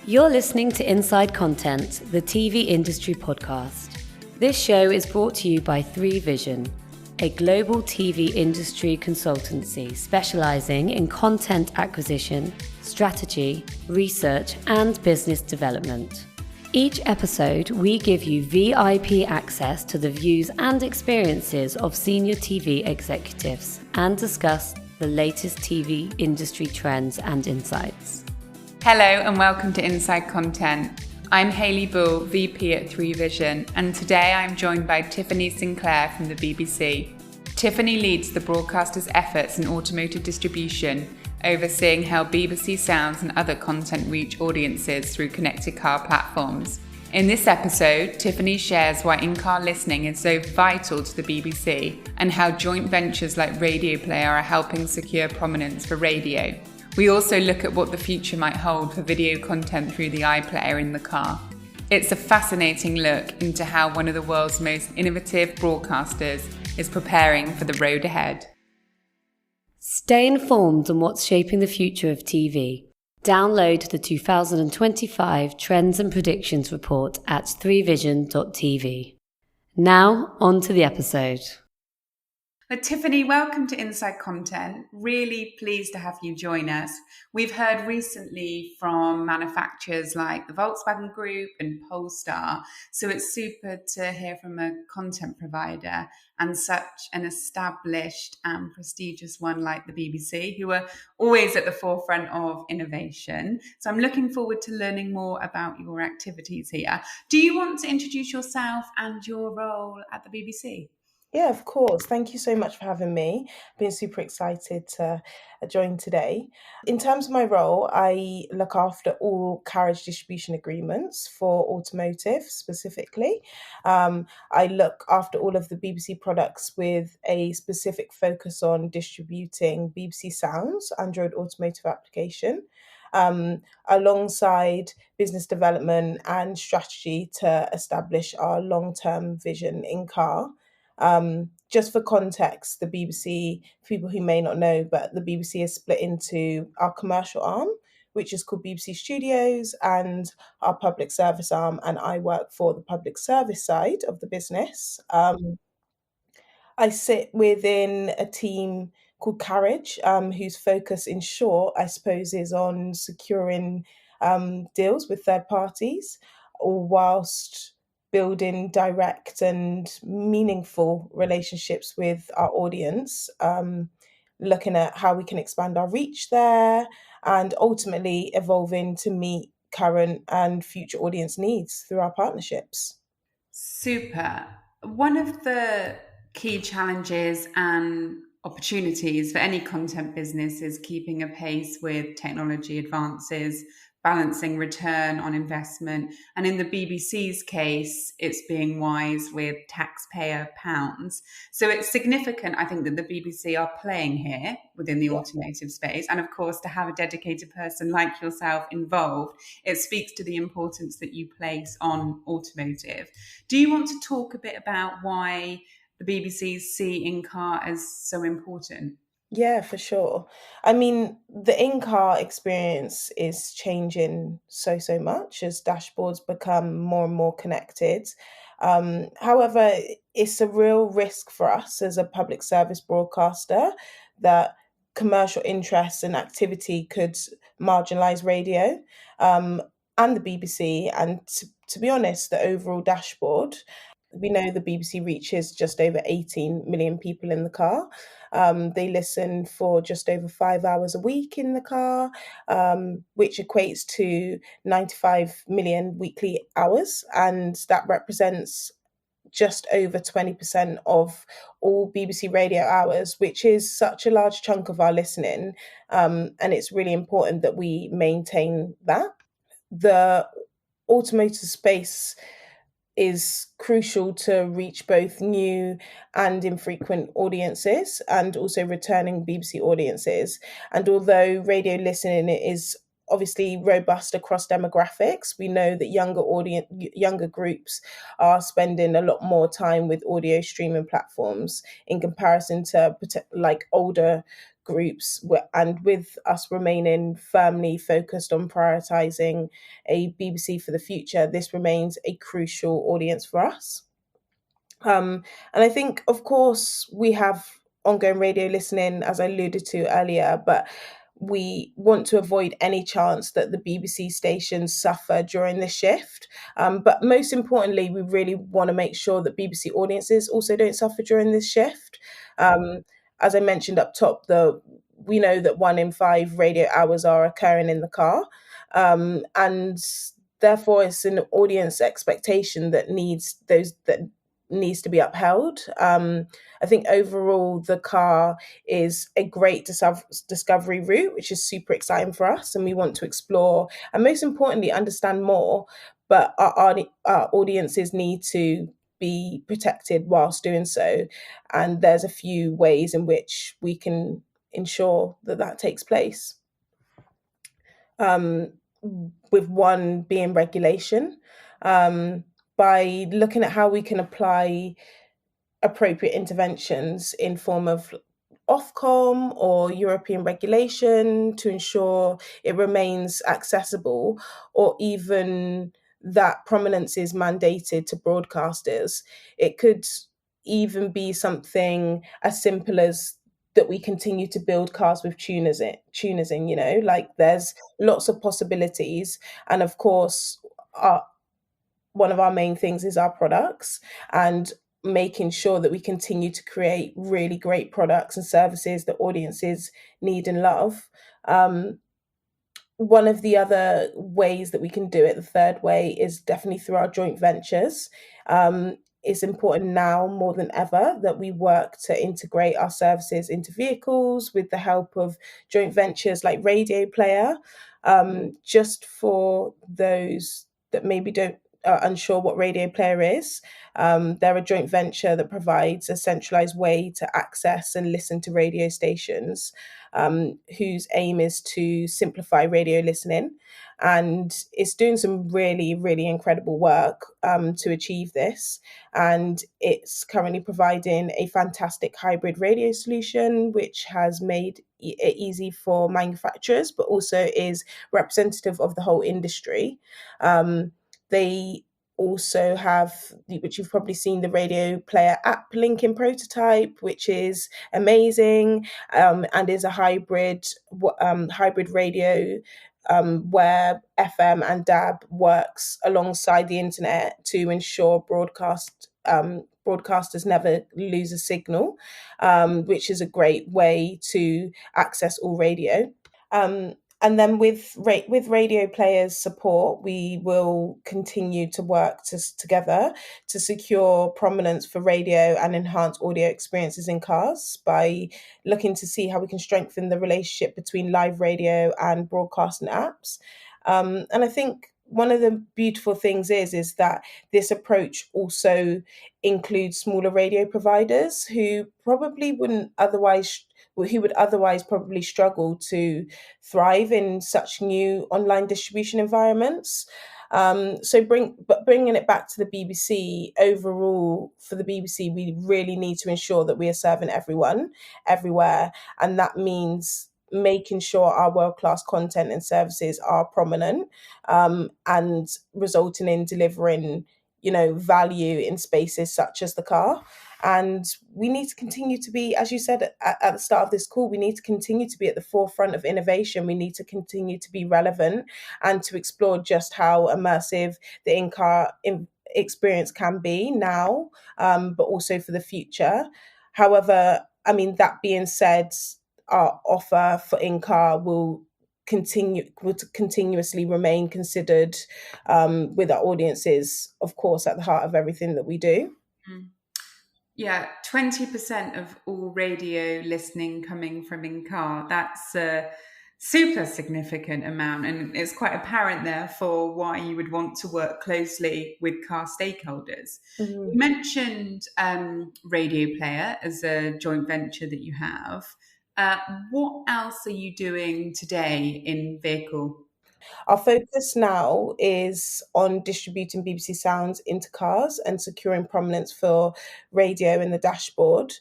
You're listening to Inside Content, the TV industry podcast. This show is brought to you by 3Vision, a global TV industry consultancy specialising in content acquisition, strategy, research, and business development. Each episode, we give you VIP access to the views and experiences of senior TV executives and discuss the latest TV industry trends and insights. Hello and welcome to Inside Content. I'm Hayley Bull, VP at 3Vision, and today I'm joined by Tiffany Sinclair from the BBC. Tiffany leads the broadcaster's efforts in automotive distribution, overseeing how BBC Sounds and other content reach audiences through connected car platforms. In this episode, Tiffany shares why in-car listening is so vital to the BBC and how joint ventures like Radioplayer are helping secure prominence for radio. We also look at what the future might hold for video content through the iPlayer in the car. It's a fascinating look into how one of the world's most innovative broadcasters is preparing for the road ahead. Stay informed on what's shaping the future of TV. Download the 2025 Trends and Predictions report at 3vision.tv. Now, on to the episode. Tiffany, welcome to Inside Content. Really pleased to have you join us. We've heard recently from manufacturers like the Volkswagen Group and Polestar, so it's super to hear from a content provider and such an established and prestigious one like the BBC, who are always at the forefront of innovation. So I'm looking forward to learning more about your activities here. Do you want to introduce yourself and your role at the BBC? Yeah, of course. Thank you so much for having me. I've been super excited to join today. In terms of my role, I look after all carriage distribution agreements for Automotive specifically. I look after all of the BBC products with a specific focus on distributing BBC Sounds, Android automotive application. Alongside business development and strategy to establish our long-term vision in car. Just for context, the BBC, for people who may not know, but the BBC is split into our commercial arm, which is called BBC Studios, and our public service arm, and I work for the public service side of the business. I sit within a team called Carriage, whose focus, in short, I suppose, is on securing deals with third parties, or whilst building direct and meaningful relationships with our audience, looking at how we can expand our reach there, and ultimately evolving to meet current and future audience needs through our partnerships. Super. One of the key challenges and opportunities for any content business is keeping a pace with technology advances, balancing return on investment. And in the BBC's case, it's being wise with taxpayer pounds. So it's significant, I think, that the BBC are playing here within the automotive space. And of course, to have a dedicated person like yourself involved, it speaks to the importance that you place on automotive. Do you want to talk a bit about why the BBC see in-car as so important? Yeah, for sure. I mean, the in-car experience is changing so much as dashboards become more and more connected. However, it's a real risk for us as a public service broadcaster that commercial interests and activity could marginalise radio and the BBC. And to be honest, the overall dashboard, we know the BBC reaches just over 18 million people in the car. They listen for just over 5 hours a week in the car, which equates to 95 million weekly hours. And that represents just over 20% of all BBC radio hours, which is such a large chunk of our listening. And it's really important that we maintain that. The automotive space is crucial to reach both new and infrequent audiences and also returning BBC audiences. And although radio listening is obviously robust across demographics, we know that younger groups are spending a lot more time with audio streaming platforms in comparison to like older groups, and with us remaining firmly focused on prioritising a BBC for the future, this remains a crucial audience for us. And I think, of course, we have ongoing radio listening, as I alluded to earlier, but we want to avoid any chance that the BBC stations suffer during the shift. But most importantly, we really want to make sure that BBC audiences also don't suffer during this shift. Um, as I mentioned up top, we know that 1 in 5 radio hours are occurring in the car, and therefore it's an audience expectation that needs to be upheld. I think overall the car is a great discovery route, which is super exciting for us, and we want to explore and most importantly understand more. But our audiences need to be protected whilst doing so, and there's a few ways in which we can ensure that that takes place. Um, with one being regulation. By looking at how we can apply appropriate interventions in form of Ofcom or European regulation to ensure it remains accessible, or even that prominence is mandated to broadcasters. It could even be something as simple as that we continue to build cars with tuners in, like there's lots of possibilities. And of course, one of our main things is our products, and making sure that we continue to create really great products and services that audiences need and love. One of the other ways that we can do it, the third way, is definitely through our joint ventures. It's important now more than ever that we work to integrate our services into vehicles with the help of joint ventures like Radioplayer. Just for those that maybe don't are unsure what Radioplayer is, they're a joint venture that provides a centralized way to access and listen to radio stations, whose aim is to simplify radio listening. And it's doing some really, really incredible work to achieve this. And it's currently providing a fantastic hybrid radio solution, which has made it easy for manufacturers, but also is representative of the whole industry. They also have, which you've probably seen, the Radioplayer app link in prototype, which is amazing, and is a hybrid radio, where FM and DAB works alongside the internet to ensure broadcasters never lose a signal, which is a great way to access all radio. And then with Radio Player's support, we will continue to work together to secure prominence for radio and enhance audio experiences in cars by looking to see how we can strengthen the relationship between live radio and broadcasting apps. And I think one of the beautiful things is that this approach also includes smaller radio providers who would otherwise probably struggle to thrive in such new online distribution environments. Bringing it back to the BBC, overall for the BBC, we really need to ensure that we are serving everyone, everywhere, and that means making sure our world-class content and services are prominent, and resulting in delivering, value in spaces such as the car. And we need to continue to be, as you said at the start of this call, we need to continue to be at the forefront of innovation. We need to continue to be relevant and to explore just how immersive the in-car experience can be now, but also for the future. However, that being said, our offer for in-car will continuously remain considered, with our audiences, of course, at the heart of everything that we do. Yeah, 20% of all radio listening coming from in-car. That's a super significant amount, and it's quite apparent therefore why you would want to work closely with car stakeholders. Mm-hmm. You mentioned Radioplayer as a joint venture that you have. What else are you doing today in vehicle? Our focus now is on distributing BBC sounds into cars and securing prominence for radio in the dashboard.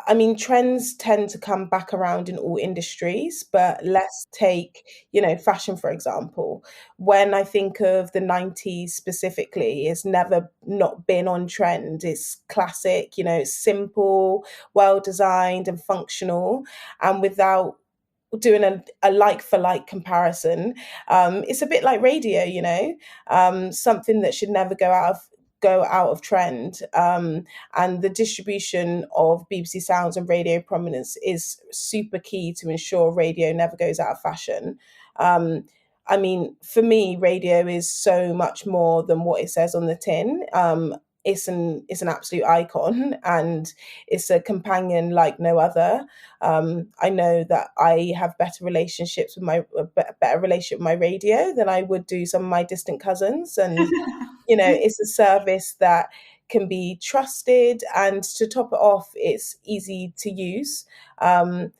I mean, trends tend to come back around in all industries, but let's take, fashion, for example. When I think of the 90s specifically, it's never not been on trend. It's classic, it's simple, well designed, and functional. And without doing a like for like comparison, it's a bit like radio, something that should never go out of trend. And the distribution of BBC Sounds and Radio Prominence is super key to ensure radio never goes out of fashion. Um, I mean, for me, radio is so much more than what it says on the tin. It's an absolute icon, and it's a companion like no other. I know that I have better relationship with my radio than I would do some of my distant cousins, and it's a service that can be trusted, and to top it off, it's easy to use. And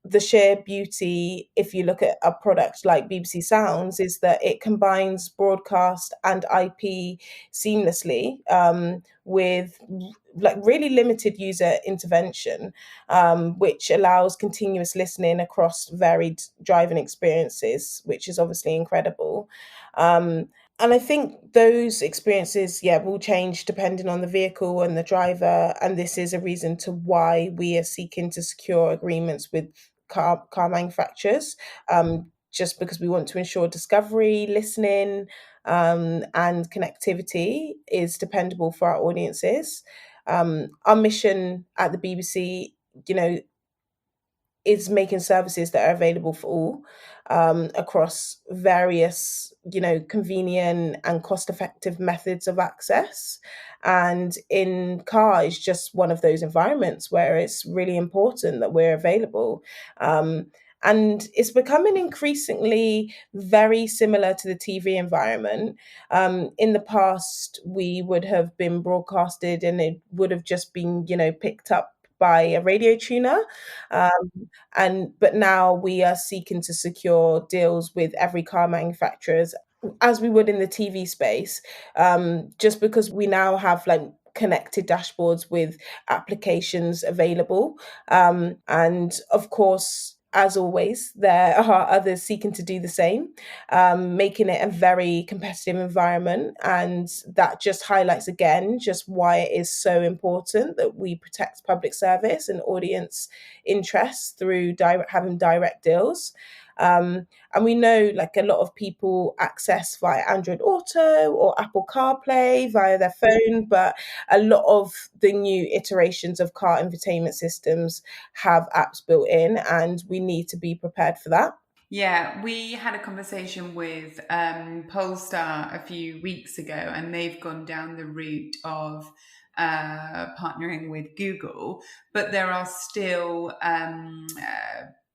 the sheer beauty, if you look at a product like BBC Sounds, is that it combines broadcast and IP seamlessly, with like really limited user intervention, which allows continuous listening across varied driving experiences, which is obviously incredible. And I think those experiences, yeah, will change depending on the vehicle and the driver. And this is a reason to why we are seeking to secure agreements with car manufacturers, just because we want to ensure discovery, listening, and connectivity is dependable for our audiences. Our mission at the BBC, you know, is making services that are available for all, across various, convenient and cost-effective methods of access. And in car is just one of those environments where it's really important that we're available. And it's becoming increasingly very similar to the TV environment. In the past, we would have been broadcasted and it would have just been, picked up by a radio tuner. But now we are seeking to secure deals with every car manufacturers, as we would in the TV space, just because we now have like connected dashboards with applications available. And of course, as always, there are others seeking to do the same, making it a very competitive environment. And that just highlights again just why it is so important that we protect public service and audience interests through having direct deals. And we know like a lot of people access via Android Auto or Apple CarPlay via their phone, but a lot of the new iterations of car infotainment systems have apps built in, and we need to be prepared for that. Yeah, we had a conversation with Polestar a few weeks ago, and they've gone down the route of partnering with Google, but there are still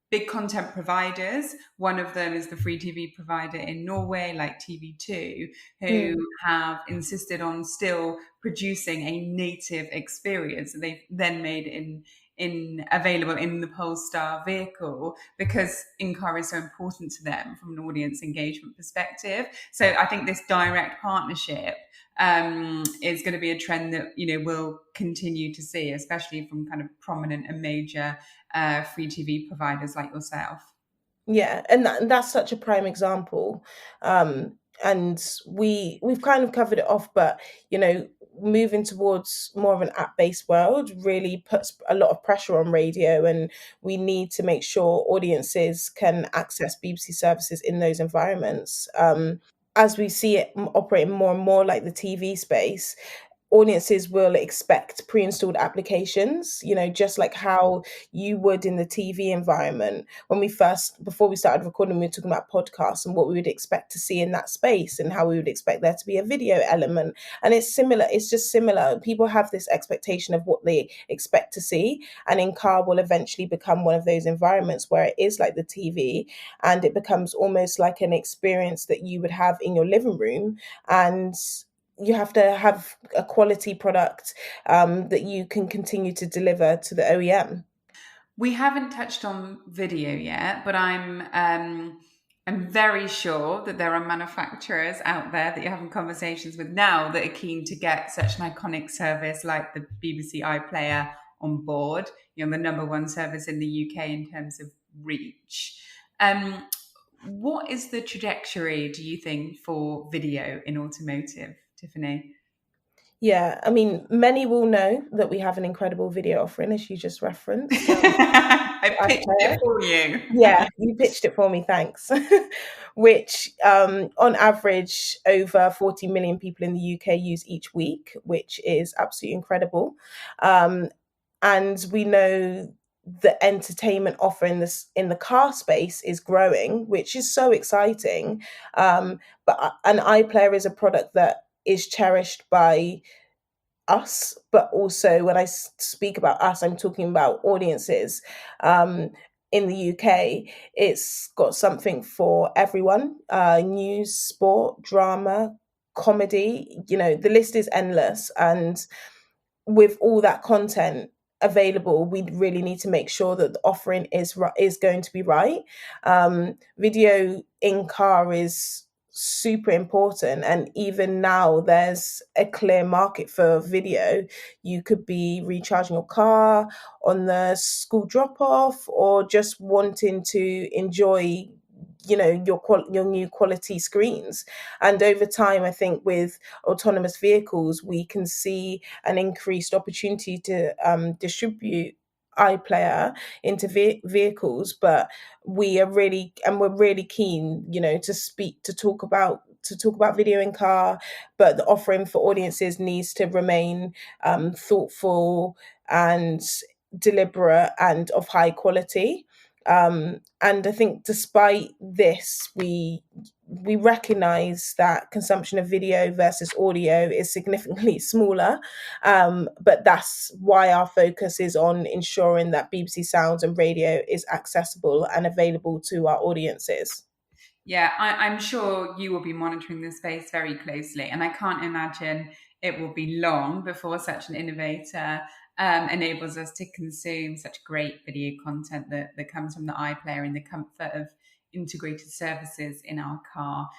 big content providers. One of them is the free TV provider in Norway, like TV2, who have insisted on still producing a native experience that they've then made available in the Polestar vehicle, because in-car is so important to them from an audience engagement perspective. So I think this direct partnership is going to be a trend that we'll continue to see, especially from kind of prominent and major free TV providers like yourself. Yeah, and that's such a prime example. And we've kind of covered it off, but moving towards more of an app-based world really puts a lot of pressure on radio, and we need to make sure audiences can access BBC services in those environments. As we see it operating more and more like the TV space, audiences will expect pre-installed applications, just like how you would in the TV environment. Before we started recording, we were talking about podcasts and what we would expect to see in that space and how we would expect there to be a video element. And it's similar. It's just similar. People have this expectation of what they expect to see. And in car will eventually become one of those environments where it is like the TV, and it becomes almost like an experience that you would have in your living room. And you have to have a quality product, that you can continue to deliver to the OEM. We haven't touched on video yet, but I'm very sure that there are manufacturers out there that you're having conversations with now that are keen to get such an iconic service like the BBC iPlayer on board. You're the number one service in the UK in terms of reach. What is the trajectory, do you think, for video in automotive, Tiffany? Yeah, I mean, many will know that we have an incredible video offering, as you just referenced. I pitched it for you. Yeah, you pitched it for me, thanks. Which, on average, over 40 million people in the UK use each week, which is absolutely incredible. And we know the entertainment offer in the car space is growing, which is so exciting. But an iPlayer is a product that is cherished by us, but also when I speak about us, I'm talking about audiences. In the UK, it's got something for everyone: news, sport, drama, comedy. The list is endless, and with all that content available, we really need to make sure that the offering is going to be right. Video in car is super important, and even now there's a clear market for video. You could be recharging your car on the school drop off, or just wanting to enjoy your new quality screens. And over time, I think with autonomous vehicles, we can see an increased opportunity to distribute iPlayer into vehicles. But we're really keen, to talk about video in car, but the offering for audiences needs to remain thoughtful and deliberate and of high quality. And I think despite this, we recognize that consumption of video versus audio is significantly smaller. But that's why our focus is on ensuring that BBC Sounds and radio is accessible and available to our audiences. Yeah, I'm sure you will be monitoring this space very closely, and I can't imagine it will be long before such an innovator enables us to consume such great video content that comes from the iPlayer in the comfort of integrated services in our car.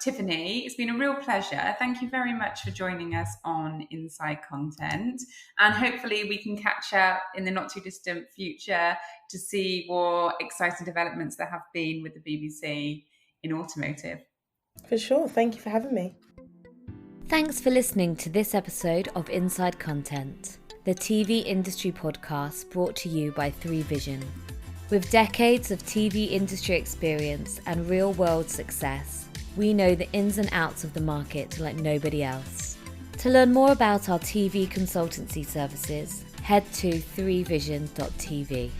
Tiffany, it's been a real pleasure. Thank you very much for joining us on Inside Content, and hopefully we can catch up in the not too distant future to see what exciting developments there have been with the BBC in automotive. For sure. Thank you for having me. Thanks for listening to this episode of Inside Content, the TV industry podcast brought to you by 3Vision. With decades of TV industry experience and real-world success, we know the ins and outs of the market like nobody else. To learn more about our TV consultancy services, head to 3vision.tv.